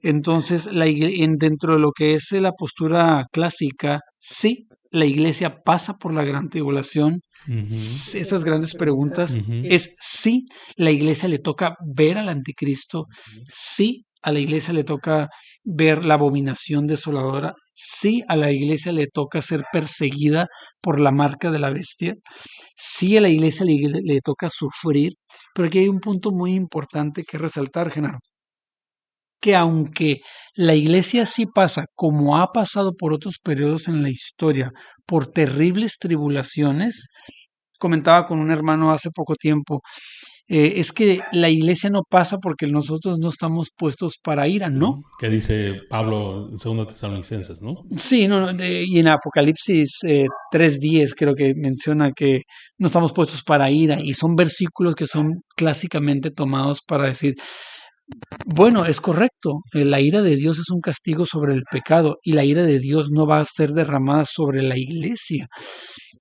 Entonces, dentro de lo que es la postura clásica, sí, la iglesia pasa por la gran tribulación. Esas grandes preguntas es si la iglesia le toca ver al anticristo, si a la iglesia le toca ver la abominación desoladora, si a la iglesia le toca ser perseguida por la marca de la bestia, si a la iglesia le toca sufrir. Pero aquí hay un punto muy importante que resaltar, Genaro, que aunque la iglesia sí pasa, como ha pasado por otros periodos en la historia, por terribles tribulaciones, comentaba con un hermano hace poco tiempo, es que la iglesia no pasa porque nosotros no estamos puestos para ira, ¿no? Que dice Pablo en 2 Tesalonicenses, ¿no? Sí, y en Apocalipsis 3:10 creo que menciona que no estamos puestos para ira, y son versículos que son clásicamente tomados para decir, bueno, es correcto, la ira de Dios es un castigo sobre el pecado y la ira de Dios no va a ser derramada sobre la iglesia.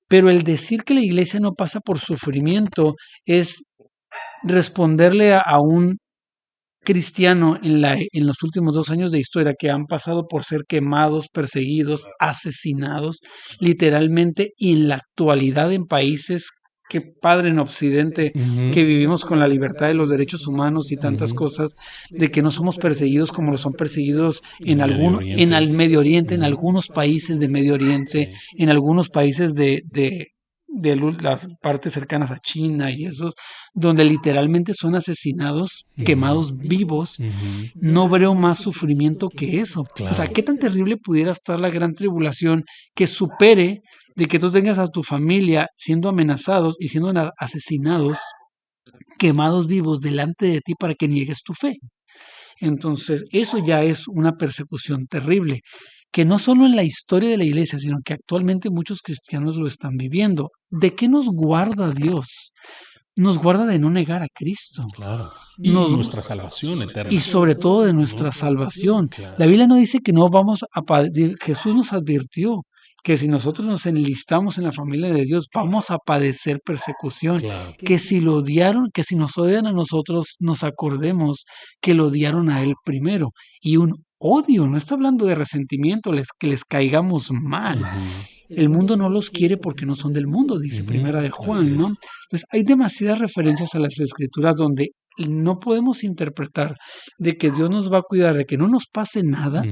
Pero el decir que la iglesia no pasa por sufrimiento es responderle a un cristiano en los últimos 2 años de historia que han pasado por ser quemados, perseguidos, asesinados, literalmente, y en la actualidad en países que padre en Occidente, que vivimos con la libertad de los derechos humanos y tantas cosas, de que no somos perseguidos como lo son perseguidos en el Medio Oriente, en algunos países de Medio Oriente, en algunos países de las partes cercanas a China y esos, donde literalmente son asesinados, quemados vivos. No veo más sufrimiento que eso. Claro. O sea, ¿qué tan terrible pudiera estar la gran tribulación que supere de que tú tengas a tu familia siendo amenazados y siendo asesinados, quemados vivos delante de ti para que niegues tu fe? Entonces, eso ya es una persecución terrible, que no solo en la historia de la iglesia, sino que actualmente muchos cristianos lo están viviendo. ¿De qué nos guarda Dios? Nos guarda de no negar a Cristo. Claro. Y nuestra salvación eterna. Y sobre todo de nuestra salvación. Claro. La Biblia no dice que no vamos a padecer. Jesús nos advirtió que si nosotros nos enlistamos en la familia de Dios, vamos a padecer persecución. Claro. Que si lo odiaron, que si nos odian a nosotros, nos acordemos que lo odiaron a Él primero. Y un odio, no está hablando de resentimiento, que les caigamos mal. El mundo no los quiere porque no son del mundo, dice Primera de Juan, ¿no? Entonces hay demasiadas referencias a las Escrituras donde no podemos interpretar de que Dios nos va a cuidar, de que no nos pase nada,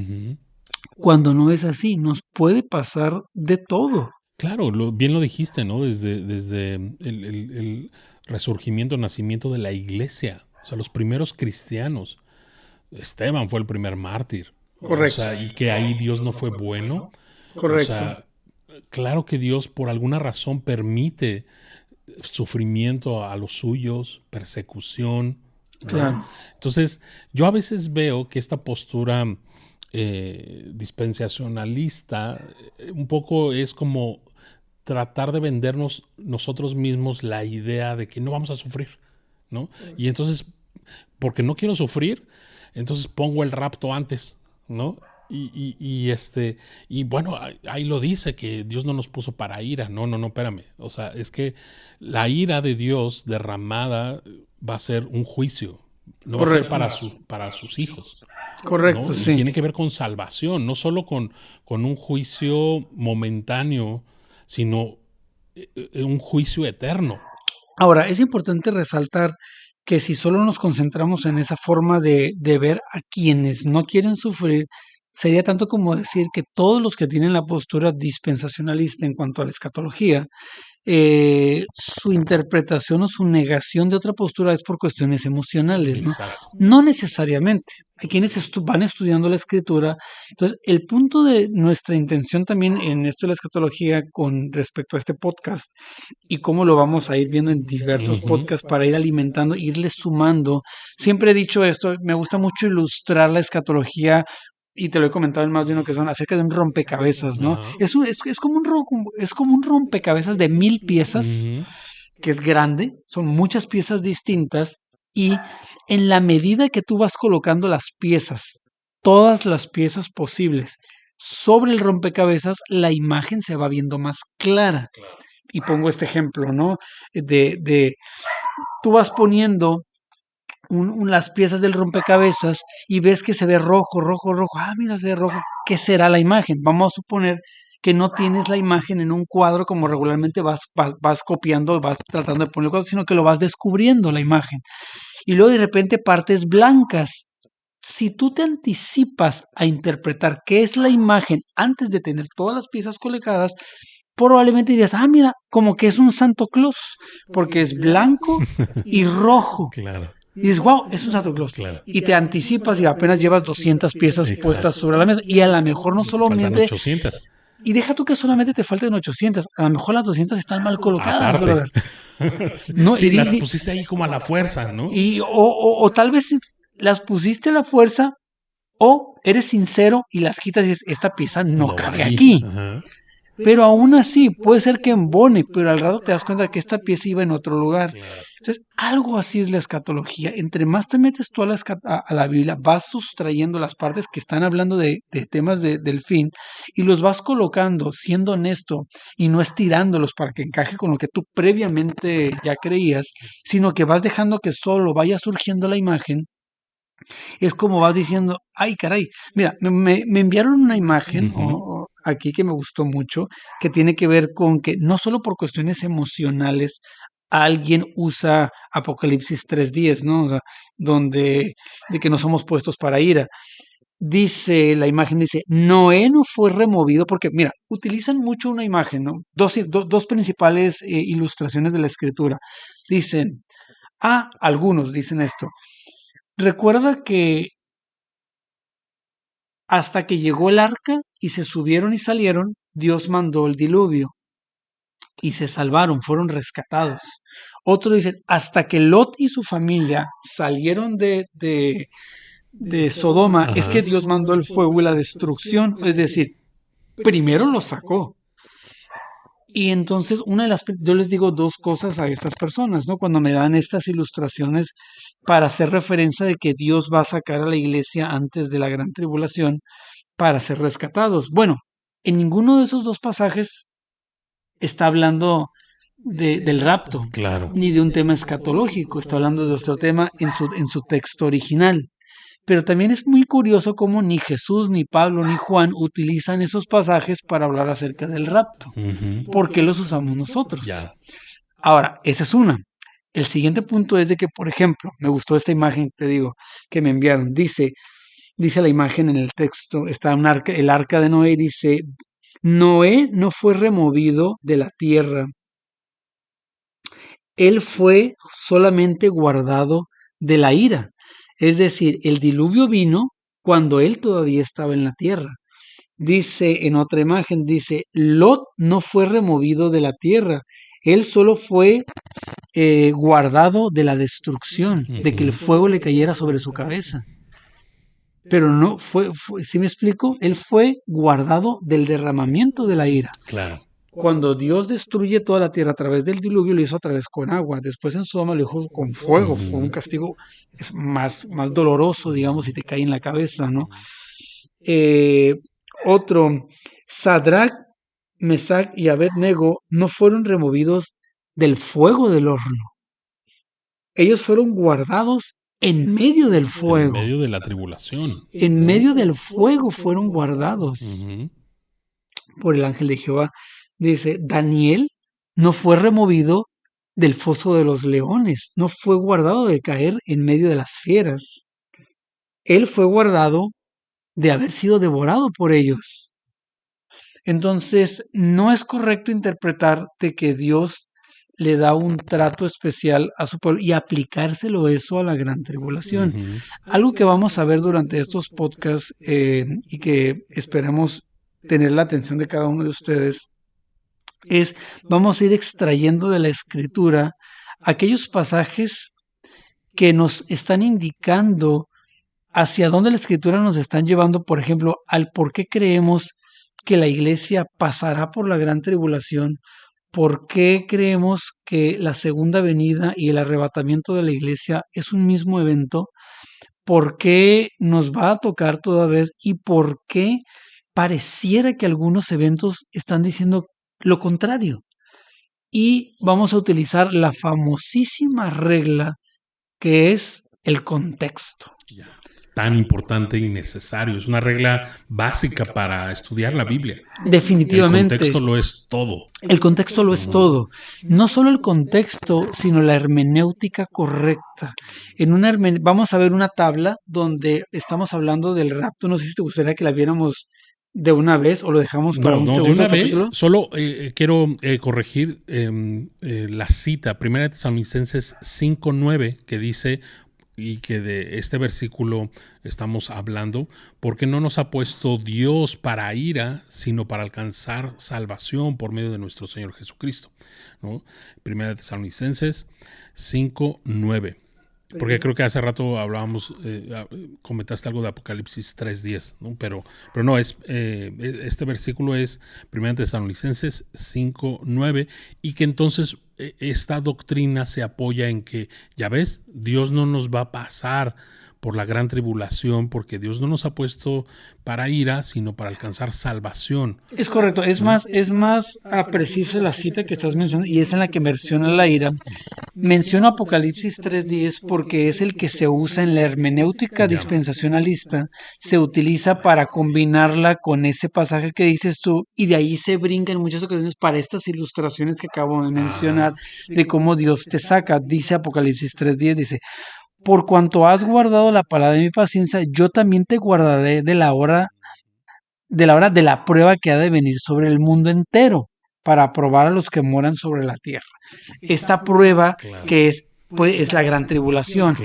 cuando no es así. Nos puede pasar de todo. Claro, bien lo dijiste, ¿no? Desde el resurgimiento, nacimiento de la iglesia. O sea, los primeros cristianos. Esteban fue el primer mártir. Correcto. O sea, y que ahí Dios no fue bueno. Correcto. O sea, claro que Dios por alguna razón permite sufrimiento a los suyos, persecución, ¿no? Claro. Entonces, yo a veces veo que esta postura dispensacionalista un poco es como tratar de vendernos nosotros mismos la idea de que no vamos a sufrir, ¿no? Y entonces, porque no quiero sufrir, entonces pongo el rapto antes, ¿no? Y bueno, ahí lo dice, que Dios no nos puso para ira. No, espérame. O sea, es que la ira de Dios derramada va a ser un juicio. No Correcto. va a ser para sus hijos. Correcto, ¿no? sí. Y tiene que ver con salvación, no solo con un juicio momentáneo, sino un juicio eterno. Ahora, es importante resaltar que si solo nos concentramos en esa forma de ver a quienes no quieren sufrir, sería tanto como decir que todos los que tienen la postura dispensacionalista en cuanto a la escatología, su interpretación o su negación de otra postura es por cuestiones emocionales, ¿no? Exacto. No necesariamente. Hay quienes van estudiando la escritura. Entonces, el punto de nuestra intención también en esto de la escatología con respecto a este podcast y cómo lo vamos a ir viendo en diversos podcasts para ir alimentando, irle sumando. Siempre he dicho esto, me gusta mucho ilustrar la escatología, y te lo he comentado en más de una ocasión, acerca de un rompecabezas, ¿no? Es como un rompecabezas de 1000 piezas, que es grande, son muchas piezas distintas, y en la medida que tú vas colocando las piezas, todas las piezas posibles, sobre el rompecabezas, la imagen se va viendo más clara. Y pongo este ejemplo, ¿no? Tú vas poniendo las piezas del rompecabezas y ves que se ve rojo. Ah, mira, se ve rojo. ¿Qué será la imagen? Vamos a suponer que no tienes la imagen en un cuadro como regularmente vas copiando, vas tratando de poner el cuadro, sino que lo vas descubriendo la imagen. Y luego de repente partes blancas. Si tú te anticipas a interpretar qué es la imagen antes de tener todas las piezas colocadas, probablemente dirías, mira, como que es un Santo Claus, porque es blanco y rojo. Claro. Y dices, wow, es un Santo Claus. Claro. Y te anticipas y apenas llevas 200 piezas puestas sobre la mesa. Y a lo mejor no solamente... 800. Y deja tú que solamente te falten 800. A lo mejor las 200 están mal colocadas, brother. No, sí, las pusiste ahí como a la fuerza, ¿no? O tal vez las pusiste a la fuerza, o eres sincero y las quitas y dices, esta pieza no cabe aquí. Ajá. Pero aún así, puede ser que embone, pero al rato te das cuenta que esta pieza iba en otro lugar. Claro. Entonces, algo así es la escatología. Entre más te metes tú a la Biblia, vas sustrayendo las partes que están hablando de temas del fin y los vas colocando, siendo honesto, y no estirándolos para que encaje con lo que tú previamente ya creías, sino que vas dejando que solo vaya surgiendo la imagen. Es como vas diciendo, ay caray, mira, me enviaron una imagen aquí que me gustó mucho, que tiene que ver con que no solo por cuestiones emocionales alguien usa Apocalipsis 3:10, ¿no? O sea, de que no somos puestos para ira. Dice, la imagen dice, Noé no fue removido, porque mira, utilizan mucho una imagen, ¿no? Dos principales ilustraciones de la escritura. Dicen, algunos dicen esto. Recuerda que hasta que llegó el arca y se subieron y salieron, Dios mandó el diluvio y se salvaron, fueron rescatados. Otros dicen, hasta que Lot y su familia salieron de Sodoma, es que Dios mandó el fuego y la destrucción. Es decir, primero los sacó. Y entonces yo les digo dos cosas a estas personas, ¿no? Cuando me dan estas ilustraciones para hacer referencia de que Dios va a sacar a la iglesia antes de la gran tribulación para ser rescatados. Bueno, en ninguno de esos dos pasajes está hablando del rapto, claro, ni de un tema escatológico, está hablando de otro tema en su texto original. Pero también es muy curioso cómo ni Jesús, ni Pablo, ni Juan utilizan esos pasajes para hablar acerca del rapto. ¿Por qué los usamos nosotros? Ya. Ahora, esa es una. el siguiente punto es de que, por ejemplo, me gustó esta imagen, te digo, que me enviaron. Dice la imagen en el texto, está el arca de Noé, dice, Noé no fue removido de la tierra, él fue solamente guardado de la ira. Es decir, el diluvio vino cuando él todavía estaba en la tierra. Dice en otra imagen, dice, Lot no fue removido de la tierra, él solo fue guardado de la destrucción, de que el fuego le cayera sobre su cabeza. Pero no ¿sí me explico? Él fue guardado del derramamiento de la ira. Claro. Cuando Dios destruye toda la tierra a través del diluvio, lo hizo a través con agua. Después en Sodoma lo hizo con fuego. Fue un castigo más doloroso, digamos, si te cae en la cabeza, ¿no? Otro, Sadrach, Mesach y Abednego no fueron removidos del fuego del horno. Ellos fueron guardados en medio del fuego. En medio de la tribulación. En medio del fuego fueron guardados por el ángel de Jehová. Dice, Daniel no fue removido del foso de los leones, no fue guardado de caer en medio de las fieras. Él fue guardado de haber sido devorado por ellos. Entonces, no es correcto interpretar de que Dios le da un trato especial a su pueblo y aplicárselo eso a la gran tribulación. Algo que vamos a ver durante estos podcasts y que esperemos tener la atención de cada uno de ustedes es, vamos a ir extrayendo de la escritura aquellos pasajes que nos están indicando hacia dónde la escritura nos están llevando, por ejemplo, al por qué creemos que la iglesia pasará por la gran tribulación, por qué creemos que la segunda venida y el arrebatamiento de la iglesia es un mismo evento, por qué nos va a tocar toda vez y por qué pareciera que algunos eventos están diciendo lo contrario. Y vamos a utilizar la famosísima regla que es el contexto. Tan importante y necesario. Es una regla básica para estudiar la Biblia. Definitivamente. El contexto lo es todo. El contexto lo es todo. No solo el contexto, sino la hermenéutica correcta. Vamos a ver una tabla donde estamos hablando del rapto. No sé si te gustaría que la viéramos de una vez o lo dejamos para un segundo de una capítulo. Vez, solo quiero corregir la cita, 1 Tesalonicenses 5:9, que dice, y que de este versículo estamos hablando, porque no nos ha puesto Dios para ira, sino para alcanzar salvación por medio de nuestro Señor Jesucristo, ¿no? 1 Tesalonicenses 5:9. Porque creo que hace rato hablábamos, comentaste algo de Apocalipsis 3:10, ¿no? Pero no, este versículo es 1 Tesalonicenses 5:9, y que entonces esta doctrina se apoya en que, ya ves, Dios no nos va a pasar por la gran tribulación, porque Dios no nos ha puesto para ira, sino para alcanzar salvación. Es correcto, es más precisa la cita que estás mencionando, y es en la que menciona la ira. Menciono Apocalipsis 3:10 porque es el que se usa en la hermenéutica dispensacionalista, se utiliza para combinarla con ese pasaje que dices tú, y de ahí se brinca en muchas ocasiones para estas ilustraciones que acabo de mencionar, de cómo Dios te saca. Dice Apocalipsis 3:10, dice, por cuanto has guardado la palabra de mi paciencia, yo también te guardaré de la hora de la prueba que ha de venir sobre el mundo entero, para probar a los que moran sobre la tierra. Esta prueba que es la gran tribulación.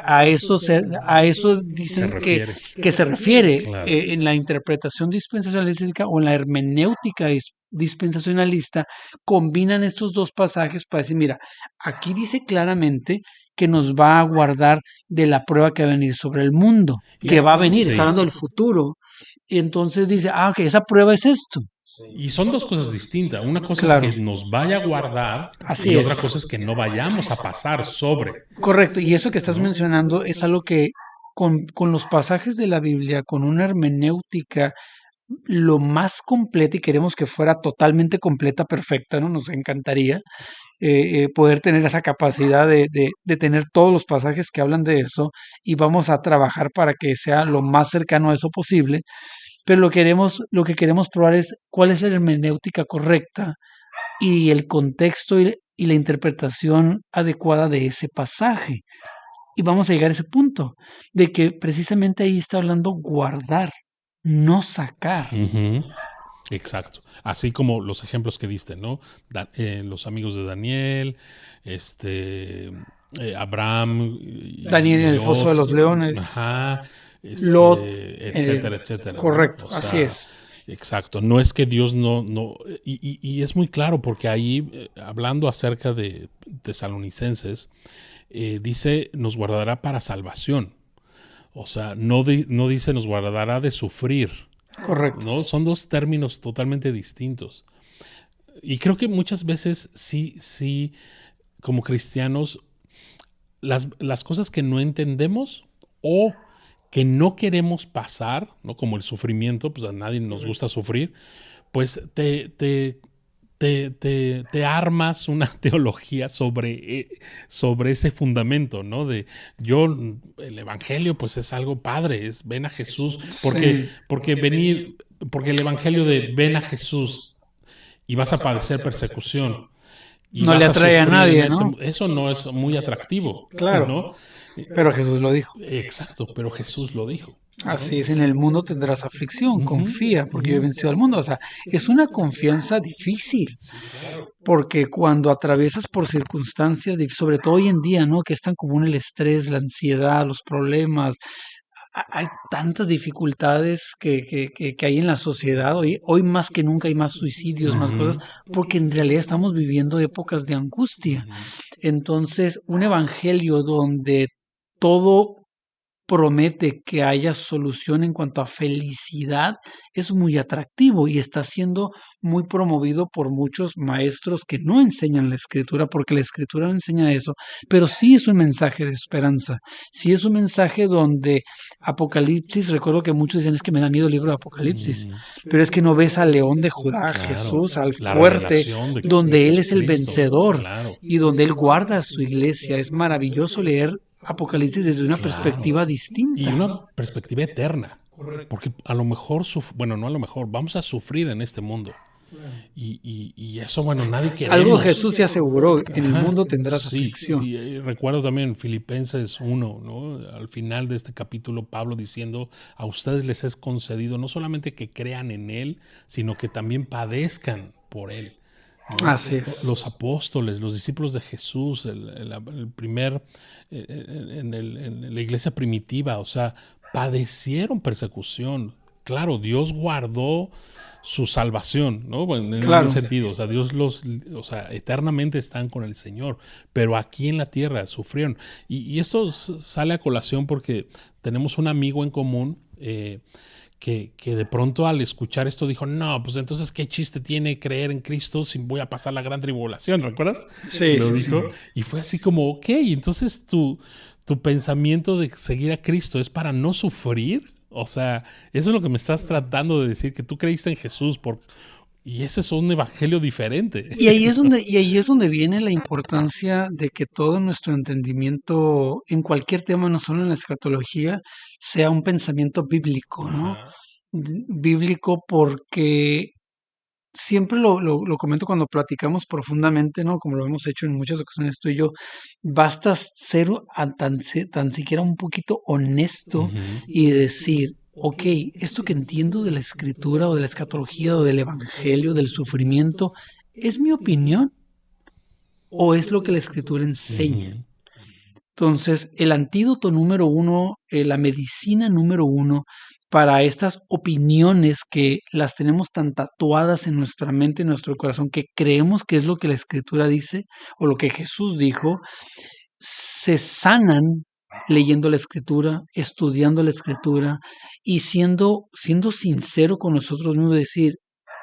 A eso dicen que se refiere en la interpretación dispensacionalista o en la hermenéutica dispensacionalista. Combinan estos dos pasajes para decir, mira, aquí dice claramente que nos va a guardar de la prueba que va a venir sobre el mundo, que va a venir, está hablando del futuro. Y entonces dice, ok, esa prueba es esto. Y son dos cosas distintas. Una cosa es que nos vaya a guardar, y otra cosa es que no vayamos a pasar sobre. Correcto, y eso que estás mencionando es algo que con los pasajes de la Biblia, con una hermenéutica lo más completa, y queremos que fuera totalmente completa, perfecta, ¿no? Nos encantaría poder tener esa capacidad de tener todos los pasajes que hablan de eso, y vamos a trabajar para que sea lo más cercano a eso posible. Pero lo que queremos probar es cuál es la hermenéutica correcta y el contexto y la interpretación adecuada de ese pasaje. Y vamos a llegar a ese punto, de que precisamente ahí está hablando guardar, no sacar. Ujú. Exacto. Así como los ejemplos que diste, ¿no? Los amigos de Daniel, Abraham, Daniel en el foso de Lot, los leones, ajá, Lot, etcétera, etcétera, ¿no? correcto, O así sea, es. exacto. No es que Dios no, y es muy claro porque ahí, hablando acerca de Tesalonicenses, dice, nos guardará para salvación. O sea, no dice nos guardará de sufrir. Correcto. ¿No? Son dos términos totalmente distintos. Y creo que muchas veces sí, como cristianos, las cosas que no entendemos o que no queremos pasar, ¿no? Como el sufrimiento, pues a nadie nos gusta sufrir, pues te armas una teología sobre ese fundamento, ¿no? El evangelio, pues es algo padre, es ven a Jesús, porque el evangelio de ven a Jesús y vas a padecer persecución y No le vas a atrae a sufrir nadie, ¿no? eso no es muy atractivo, Claro, ¿no? pero Jesús lo dijo. Exacto, pero Jesús lo dijo. Así es, en el mundo tendrás aflicción, Ujú, confía, porque yo he ujú. vencido al mundo. O sea, es una confianza difícil, porque cuando atraviesas por circunstancias, sobre todo hoy en día, ¿no? Que es tan común el estrés, la ansiedad, los problemas, hay tantas dificultades que hay en la sociedad. Hoy más que nunca hay más suicidios, más cosas, Ujú, porque en realidad estamos viviendo épocas de angustia. ujú. Entonces, un evangelio donde todo promete que haya solución en cuanto a felicidad es muy atractivo y está siendo muy promovido por muchos maestros que no enseñan la escritura, porque la escritura no enseña eso, pero sí es un mensaje de esperanza, sí es un mensaje donde Apocalipsis, recuerdo que muchos dicen es que me da miedo el libro de Apocalipsis, Mm, pero es que no ves al león de Judá, claro, Jesús, al la fuerte, revelación de donde él es el Jesucristo, vencedor claro, y donde él guarda a su iglesia. Es maravilloso leer Apocalipsis desde una claro. perspectiva Y distinta. una perspectiva eterna, porque a lo mejor, bueno, no a lo mejor, vamos a sufrir en este mundo. Y eso, bueno, nadie Algo queremos. Jesús se aseguró, en el Ajá, mundo tendrás sí, aflicción. sí. Recuerdo también Filipenses 1, ¿no? Al final de este capítulo, Pablo diciendo, a ustedes les es concedido no solamente que crean en Él, sino que también padezcan por Él. ¿No? Así es. Los apóstoles, los discípulos de Jesús, el primer, en la iglesia primitiva, o sea, padecieron persecución. Claro, Dios guardó su salvación, ¿no? Bueno, en Claro. un sentido, o sea, o sea, eternamente están con el Señor, pero aquí en la tierra sufrieron. Y esto sale a colación porque tenemos un amigo en común, que de pronto al escuchar esto dijo, no, pues entonces qué chiste tiene creer en Cristo si voy a pasar la gran tribulación, ¿recuerdas? Sí, Lo sí, dijo. sí. Y fue así como, ok, entonces tu pensamiento de seguir a Cristo es para no sufrir. O sea, eso es lo que me estás tratando de decir, que tú creíste en Jesús y ese es un evangelio diferente. Y ahí es donde viene la importancia de que todo nuestro entendimiento en cualquier tema, no solo en la escatología, sea un pensamiento bíblico, ¿no? Ajá. Bíblico porque siempre lo comento cuando platicamos profundamente, ¿no? Como lo hemos hecho en muchas ocasiones tú y yo, basta ser tan siquiera un poquito honesto Ujú. y decir, ok, esto que entiendo de la escritura o de la escatología o del evangelio, del sufrimiento, ¿es mi opinión o es lo que la escritura enseña? Ujú. Entonces, el antídoto número uno, la medicina número uno para estas opiniones que las tenemos tan tatuadas en nuestra mente, en nuestro corazón, que creemos que es lo que la escritura dice o lo que Jesús dijo, se sanan leyendo la escritura, estudiando la escritura y siendo sincero con nosotros mismos, decir,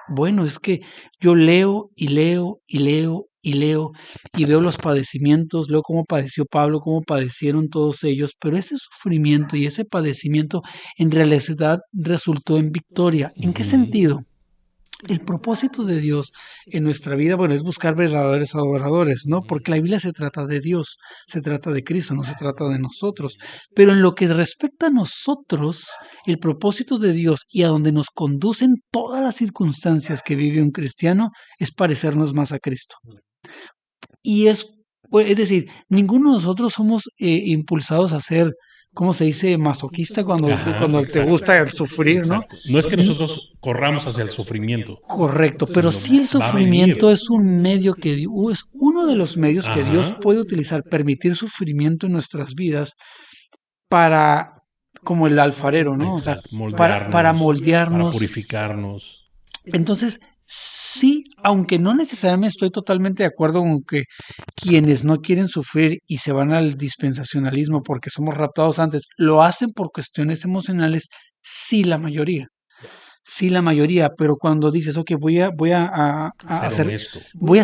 bueno, es que yo leo y leo y leo y leo y veo los padecimientos, leo cómo padeció Pablo, cómo padecieron todos ellos, pero ese sufrimiento y ese padecimiento en realidad resultó en victoria. ¿En qué Ujú. sentido? El propósito de Dios en nuestra vida, bueno, es buscar verdaderos adoradores, ¿no? Porque la Biblia se trata de Dios, se trata de Cristo, no se trata de nosotros. Pero en lo que respecta a nosotros, el propósito de Dios y a donde nos conducen todas las circunstancias que vive un cristiano es parecernos más a Cristo. Y es decir, ninguno de nosotros somos impulsados a ser, ¿cómo se dice? Masoquista cuando te gusta el sufrir, ¿no? Exacto. No es que nosotros corramos hacia el sufrimiento. Correcto, pero sí el sufrimiento es un medio es uno de los medios que Dios puede utilizar, permitir sufrimiento en nuestras vidas para, como el alfarero, ¿no? Exacto. O sea, para moldearnos, para purificarnos. Entonces, sí, aunque no necesariamente estoy totalmente de acuerdo con que quienes no quieren sufrir y se van al dispensacionalismo porque somos raptados antes, lo hacen por cuestiones emocionales, sí la mayoría. Sí, la mayoría, pero cuando dices, ok, voy a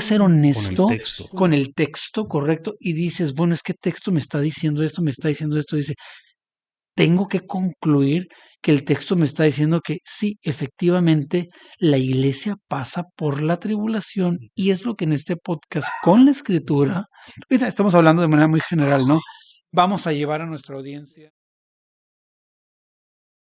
ser honesto con el texto correcto, y dices, bueno, es que texto me está diciendo esto, dice, tengo que concluir que el texto me está diciendo que sí, efectivamente, la iglesia pasa por la tribulación, y es lo que en este podcast con la escritura, ahorita estamos hablando de manera muy general, ¿no? Vamos a llevar a nuestra audiencia.